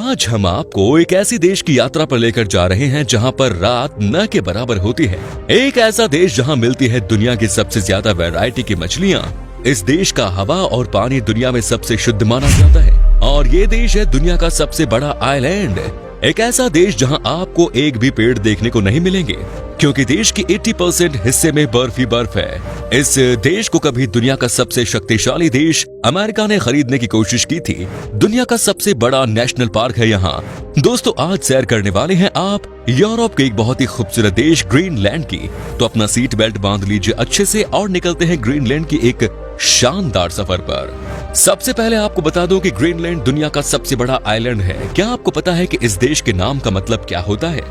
आज हम आपको एक ऐसी देश की यात्रा पर लेकर जा रहे हैं जहां पर रात न के बराबर होती है। एक ऐसा देश जहां मिलती है दुनिया की सबसे ज्यादा वैरायटी की मछलियां। इस देश का हवा और पानी दुनिया में सबसे शुद्ध माना जाता है और ये देश है दुनिया का सबसे बड़ा आइलैंड। एक ऐसा देश जहां आपको एक भी पेड़ देखने को नहीं मिलेंगे क्योंकि देश की 80% हिस्से में बर्फ ही बर्फ है। इस देश को कभी दुनिया का सबसे शक्तिशाली देश अमेरिका ने खरीदने की कोशिश की थी। दुनिया का सबसे बड़ा नेशनल पार्क है यहाँ। दोस्तों, आज सैर करने वाले हैं आप यूरोप के एक बहुत ही खूबसूरत देश ग्रीनलैंड की। तो अपना सीट बेल्ट बांध लीजिए अच्छे से और निकलते हैं ग्रीनलैंड की एक शानदार सफर पर। सबसे पहले आपको बता दूं कि ग्रीनलैंड दुनिया का सबसे बड़ा आइलैंड है। क्या आपको पता है कि इस देश के नाम का मतलब क्या होता है?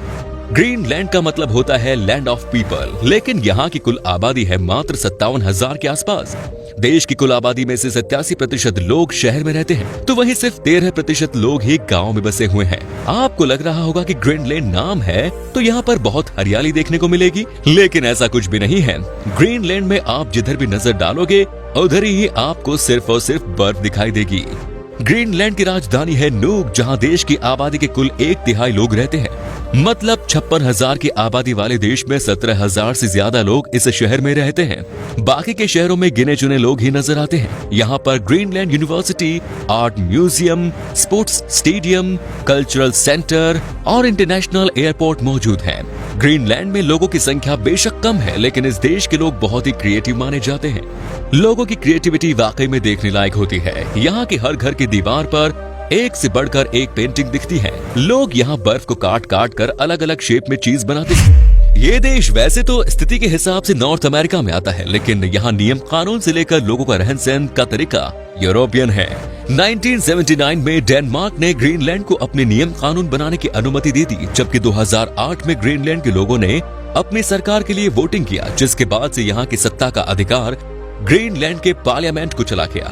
ग्रीनलैंड का मतलब होता है लैंड ऑफ पीपल, लेकिन यहाँ की कुल आबादी है मात्र 57,000 के आसपास। देश की कुल आबादी में से 87% लोग शहर में रहते हैं, तो वहीं सिर्फ 13% लोग ही गांव में बसे हुए हैं। आपको लग रहा होगा कि ग्रीनलैंड नाम है तो यहाँ पर बहुत हरियाली देखने को मिलेगी, लेकिन ऐसा कुछ भी नहीं है। ग्रीनलैंड में आप जिधर भी नजर डालोगे उधर ही आपको सिर्फ और सिर्फ बर्फ दिखाई देगी। ग्रीनलैंड की राजधानी है नूक, जहां देश की आबादी के कुल 1/3 लोग रहते हैं। मतलब 56,000 की आबादी वाले देश में 17,000 से ज्यादा लोग इस शहर में रहते हैं। बाकी के शहरों में गिने चुने लोग ही नजर आते हैं। यहाँ पर Greenland university, art museum, sports stadium, cultural centre और इंटरनेशनल एयरपोर्ट मौजूद है। ग्रीनलैंड में लोगों की संख्या बेशक कम है, लेकिन इस देश के लोग बहुत ही क्रिएटिव माने जाते हैं। लोगों की क्रिएटिविटी वाकई में देखने लायक होती है। यहाँ की हर घर की दीवार पर एक से बढ़कर एक पेंटिंग दिखती है। लोग यहाँ बर्फ को काट काट कर अलग अलग शेप में चीज बनाते हैं। ये देश वैसे तो स्थिति के हिसाब से नॉर्थ अमेरिका में आता है, लेकिन यहाँ नियम कानून से लेकर लोगों का रहन सहन का तरीका यूरोपियन है। 1979 में डेनमार्क ने ग्रीनलैंड को अपने नियम कानून बनाने की अनुमति दे दी, जबकि 2008 में ग्रीनलैंड के लोगों ने अपनी सरकार के लिए वोटिंग किया, जिसके बाद से यहाँ की सत्ता का अधिकार ग्रीनलैंड के पार्लियामेंट को चला गया।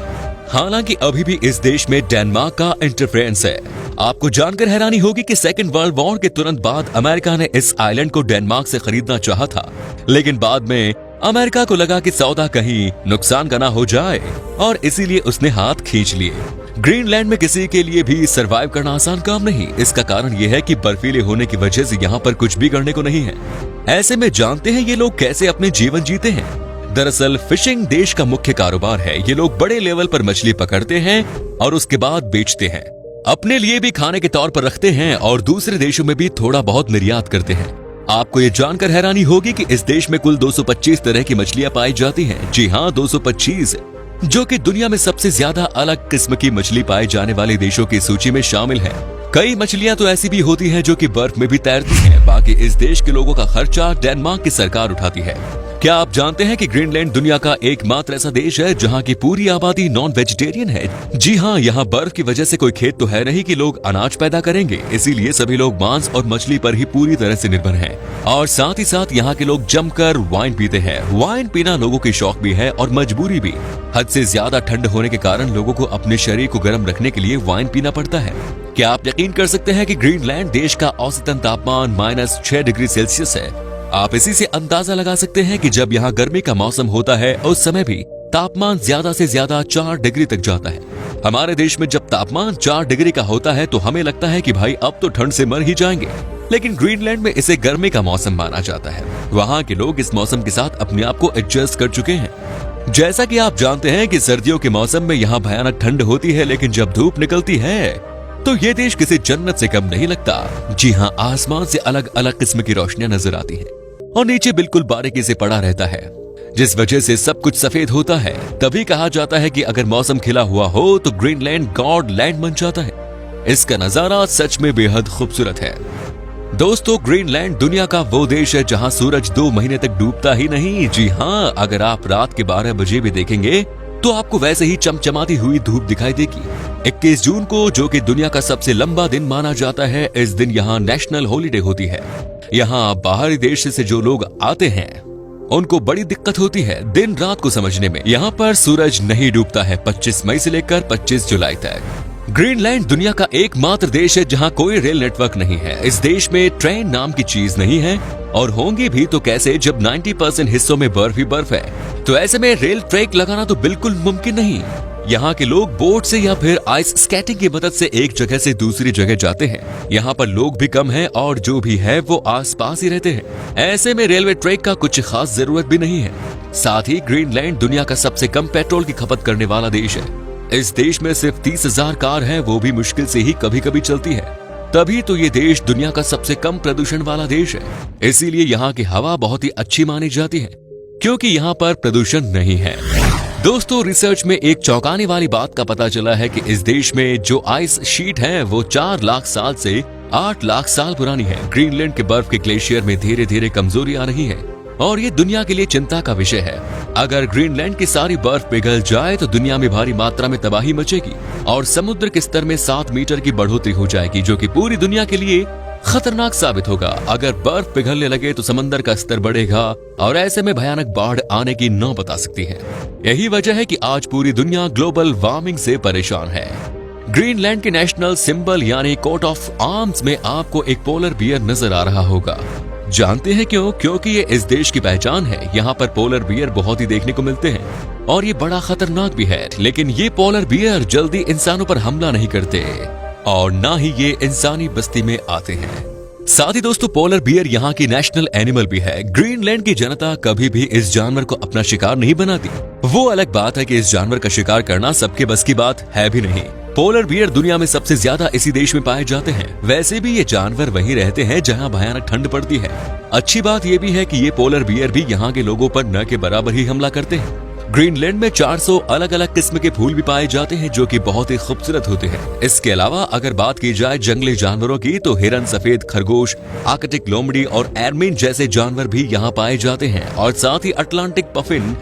हालांकि अभी भी इस देश में डेनमार्क का इंटरफेरेंस है। आपको जानकर हैरानी होगी कि सेकेंड वर्ल्ड वॉर के तुरंत बाद अमेरिका ने इस आइलैंड को डेनमार्क से खरीदना चाहा था, लेकिन बाद में अमेरिका को लगा कि सौदा कहीं नुकसान का ना हो जाए और इसीलिए उसने हाथ खींच लिए। ग्रीनलैंड में किसी के लिए भी सरवाइव करना आसान काम नहीं। इसका कारण यह है कि बर्फीले होने की वजह से यहाँ पर कुछ भी करने को नहीं है। ऐसे में जानते हैं ये लोग कैसे अपने जीवन जीते हैं। दरअसल फिशिंग देश का मुख्य कारोबार है। ये लोग बड़े लेवल पर मछली पकड़ते हैं और उसके बाद बेचते हैं, अपने लिए भी खाने के तौर पर रखते हैं और दूसरे देशों में भी थोड़ा बहुत निर्यात करते हैं। आपको ये जानकर हैरानी होगी कि इस देश में कुल 225 तरह की मछलियां पाई जाती हैं। जी हाँ, 225, जो कि दुनिया में सबसे ज्यादा अलग किस्म की मछली पाए जाने वाले देशों की सूची में शामिल है। कई मछलियां तो ऐसी भी होती हैं जो कि बर्फ में भी तैरती हैं। बाकी इस देश के लोगों का खर्चा डेनमार्क की सरकार उठाती है। क्या आप जानते हैं कि ग्रीनलैंड दुनिया का एकमात्र ऐसा देश है जहां की पूरी आबादी नॉन वेजिटेरियन है? जी हाँ, यहाँ बर्फ की वजह से कोई खेत तो है नहीं कि लोग अनाज पैदा करेंगे, इसीलिए सभी लोग मांस और मछली पर ही पूरी तरह से निर्भर हैं। और साथ ही साथ यहाँ के लोग जमकर वाइन पीते हैं। वाइन पीना लोगों की शौक भी है और मजबूरी भी। हद से ज्यादा ठंड होने के कारण लोगों को अपने शरीर को गर्म रखने के लिए वाइन पीना पड़ता है। क्या आप यकीन कर सकते हैं कि ग्रीनलैंड देश का औसतन तापमान -6 डिग्री सेल्सियस है? आप इसी से अंदाजा लगा सकते हैं कि जब यहाँ गर्मी का मौसम होता है उस समय भी तापमान ज्यादा से ज्यादा 4 डिग्री तक जाता है। हमारे देश में जब तापमान 4 डिग्री का होता है तो हमें लगता है कि भाई अब तो ठंड से मर ही जाएंगे, लेकिन ग्रीनलैंड में इसे गर्मी का मौसम माना जाता है। वहाँ के लोग इस मौसम के साथ अपने आप को एडजस्ट कर चुके हैं। जैसा कि आप जानते हैं कि सर्दियों के मौसम में यहाँ भयानक ठंड होती है, लेकिन जब धूप निकलती है तो ये देश किसी जन्नत से कम नहीं लगता। जी हाँ, आसमान से अलग अलग किस्म की रोशनियां नजर आती हैं और नीचे बिल्कुल बारीकी से पड़ा रहता है, जिस वजह से सब कुछ सफेद होता है। तभी कहा जाता है कि अगर मौसम खिला हुआ हो तो ग्रीनलैंड गॉड लैंड बन जाता है। इसका नजारा सच में बेहद खूबसूरत है। दोस्तों, ग्रीनलैंड दुनिया का वो देश है जहां सूरज 2 महीने तक डूबता ही नहीं। जी हाँ, अगर आप रात के 12 बजे भी देखेंगे तो आपको वैसे ही चमचमाती हुई धूप दिखाई देगी। 21 जून को, जो कि दुनिया का सबसे लंबा दिन माना जाता है, इस दिन यहाँ नेशनल हॉलिडे होती है। यहाँ बाहरी देश से जो लोग आते हैं उनको बड़ी दिक्कत होती है दिन रात को समझने में। यहाँ पर सूरज नहीं डूबता है 25 मई से लेकर 25 जुलाई तक। ग्रीनलैंड दुनिया का एकमात्र देश है जहाँ कोई रेल नेटवर्क नहीं है। इस देश में ट्रेन नाम की चीज नहीं है और होंगी भी तो कैसे जब 90% हिस्सों में बर्फ ही बर्फ है। तो ऐसे में रेल ट्रैक लगाना तो बिल्कुल मुमकिन नहीं। यहाँ के लोग बोट से या फिर आइस स्केटिंग की मदद से एक जगह से दूसरी जगह जाते हैं। यहाँ पर लोग भी कम हैं और जो भी है वो आसपास ही रहते हैं। ऐसे में रेलवे ट्रैक का कुछ खास जरूरत भी नहीं है। साथ ही ग्रीनलैंड दुनिया का सबसे कम पेट्रोल की खपत करने वाला देश है। इस देश में सिर्फ 30,000 कार है, वो भी मुश्किल से ही कभी कभी चलती है। तभी तो ये देश दुनिया का सबसे कम प्रदूषण वाला देश है। इसीलिए यहाँ की हवा बहुत ही अच्छी मानी जाती है, क्योंकि यहाँ पर प्रदूषण नहीं है। दोस्तों, रिसर्च में एक चौंकाने वाली बात का पता चला है कि इस देश में जो आइस शीट है वो 4 लाख साल से 8 लाख साल पुरानी है। ग्रीनलैंड के बर्फ के ग्लेशियर में धीरे धीरे कमजोरी आ रही है और ये दुनिया के लिए चिंता का विषय है। अगर ग्रीनलैंड की सारी बर्फ पिघल जाए तो दुनिया में भारी मात्रा में तबाही मचेगी और समुद्र के स्तर में 7 मीटर की बढ़ोतरी हो जाएगी, जो कि पूरी दुनिया के लिए खतरनाक साबित होगा। अगर बर्फ पिघलने लगे तो समंदर का स्तर बढ़ेगा और ऐसे में भयानक बाढ़ आने की नौबत आ सकती है। यही वजह है कि आज पूरी दुनिया ग्लोबल वार्मिंग से परेशान है। ग्रीनलैंड के नेशनल सिंबल यानी कोट ऑफ आर्म्स में आपको एक पोलर बियर नजर आ रहा होगा। जानते हैं क्यों? क्योंकि ये इस देश की पहचान है। यहाँ पर पोलर बियर बहुत ही देखने को मिलते हैं और ये बड़ा खतरनाक भी है। लेकिन ये पोलर बियर जल्दी इंसानों पर हमला नहीं करते और ना ही ये इंसानी बस्ती में आते हैं। साथ ही दोस्तों, पोलर बियर यहाँ की नेशनल एनिमल भी है। ग्रीनलैंड की जनता कभी भी इस जानवर को अपना शिकार नहीं बनाती। वो अलग बात है कि इस जानवर का शिकार करना सबके बस की बात है भी नहीं। पोलर बियर दुनिया में सबसे ज्यादा इसी देश में पाए जाते हैं। वैसे भी ये जानवर वहीं रहते हैं जहाँ भयानक ठंड पड़ती है। अच्छी बात ये भी है कि ये पोलर बियर भी यहाँ के लोगों पर न के बराबर ही हमला करते हैं। ग्रीनलैंड में 400 अलग अलग किस्म के फूल भी पाए जाते हैं, जो कि बहुत ही खूबसूरत होते हैं। इसके अलावा अगर बात की जाए जंगली जानवरों की तो हिरन, सफेद खरगोश, आर्कटिक लोमड़ी और एरमिन जैसे जानवर भी यहाँ पाए जाते हैं। और साथ ही अटलांटिक पफिन,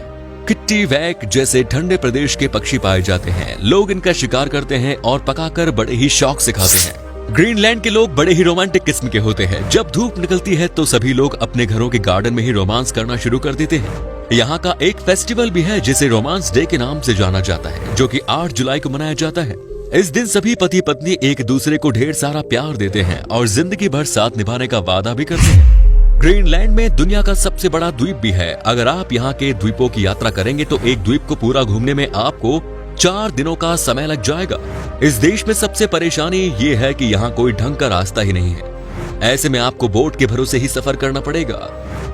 किट्टीवैक जैसे ठंडे प्रदेश के पक्षी पाए जाते हैं। लोग इनका शिकार करते हैं और पकाकर बड़े ही शौक से खाते हैं। ग्रीनलैंड के लोग बड़े ही रोमांटिक किस्म के होते हैं। जब धूप निकलती है तो सभी लोग अपने घरों के गार्डन में ही रोमांस करना शुरू कर देते हैं। यहाँ का एक फेस्टिवल भी है जिसे रोमांस डे के नाम से जाना जाता है, जो कि 8 जुलाई को मनाया जाता है। इस दिन सभी पति पत्नी एक दूसरे को ढेर सारा प्यार देते हैं और जिंदगी भर साथ निभाने का वादा भी करते हैं। ग्रीनलैंड में दुनिया का सबसे बड़ा द्वीप भी है। अगर आप यहाँ के द्वीपों की यात्रा करेंगे तो एक द्वीप को पूरा घूमने में आपको 4 दिनों का समय लग जाएगा। इस देश में सबसे परेशानी ये है कि यहाँ कोई ढंग का रास्ता ही नहीं है। ऐसे में आपको बोट के भरोसे ही सफर करना पड़ेगा।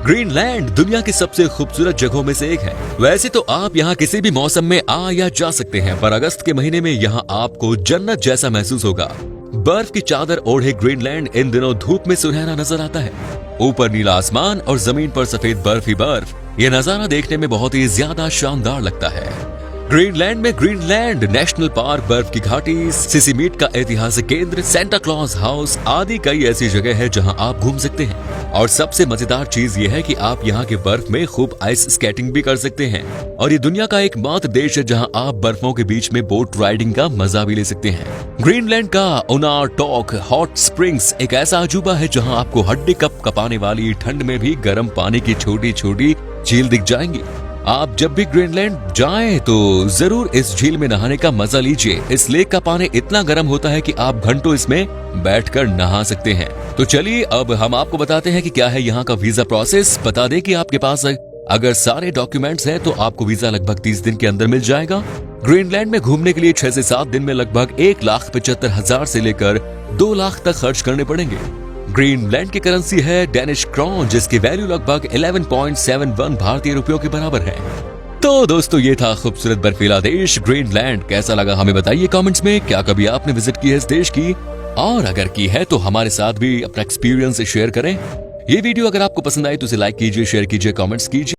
ग्रीनलैंड दुनिया की सबसे खूबसूरत जगहों में से एक है। वैसे तो आप यहाँ किसी भी मौसम में आ या जा सकते हैं, पर अगस्त के महीने में यहाँ आपको जन्नत जैसा महसूस होगा। बर्फ की चादर ओढ़े ग्रीनलैंड इन दिनों धूप में सुनहरा नजर आता है। ऊपर नीला आसमान और जमीन पर सफेद बर्फ ही बर्फ। ये नजारा देखने में बहुत ही ज्यादा शानदार लगता है। ग्रीनलैंड में ग्रीनलैंड नेशनल पार्क, बर्फ की घाटी, सिसिमीट का ऐतिहासिक केंद्र, सेंटा क्लॉज हाउस आदि कई ऐसी जगह है जहां आप घूम सकते हैं। और सबसे मजेदार चीज ये है कि आप यहाँ के बर्फ में खूब आइस स्केटिंग भी कर सकते हैं। और ये दुनिया का एकमात्र देश है जहां आप बर्फों के बीच में बोट राइडिंग का मजा भी ले सकते हैं। ग्रीनलैंड का उनारटॉक हॉट स्प्रिंग्स एक ऐसा अजूबा है जहाँ आपको हड्डी कपाने वाली ठंड में भी गर्म पानी की छोटी छोटी झील दिख जाएंगी। आप जब भी ग्रीनलैंड जाएं तो जरूर इस झील में नहाने का मजा लीजिए। इस लेक का पानी इतना गर्म होता है कि आप घंटों इसमें बैठकर नहा सकते हैं। तो चलिए अब हम आपको बताते हैं कि क्या है यहाँ का वीजा प्रोसेस। बता दें कि आपके पास अगर सारे डॉक्यूमेंट्स हैं तो आपको वीजा लगभग 30 दिन के अंदर मिल जाएगा। ग्रीनलैंड में घूमने के लिए 6 से 7 दिन में लगभग 1,75,000 से लेकर 2 लाख तक खर्च करने पड़ेंगे। ग्रीनलैंड की करेंसी है डेनिश क्रोन, जिसकी वैल्यू लगभग 11.71 भारतीय रुपयों के बराबर है। तो दोस्तों, ये था खूबसूरत बर्फीला देश ग्रीनलैंड। कैसा लगा हमें बताइए कमेंट्स में। क्या कभी आपने विजिट की है इस देश की? और अगर की है तो हमारे साथ भी अपना एक्सपीरियंस शेयर करें। ये वीडियो अगर आपको पसंद आई तो इसे लाइक कीजिए, शेयर कीजिए, कमेंट्स कीजिए।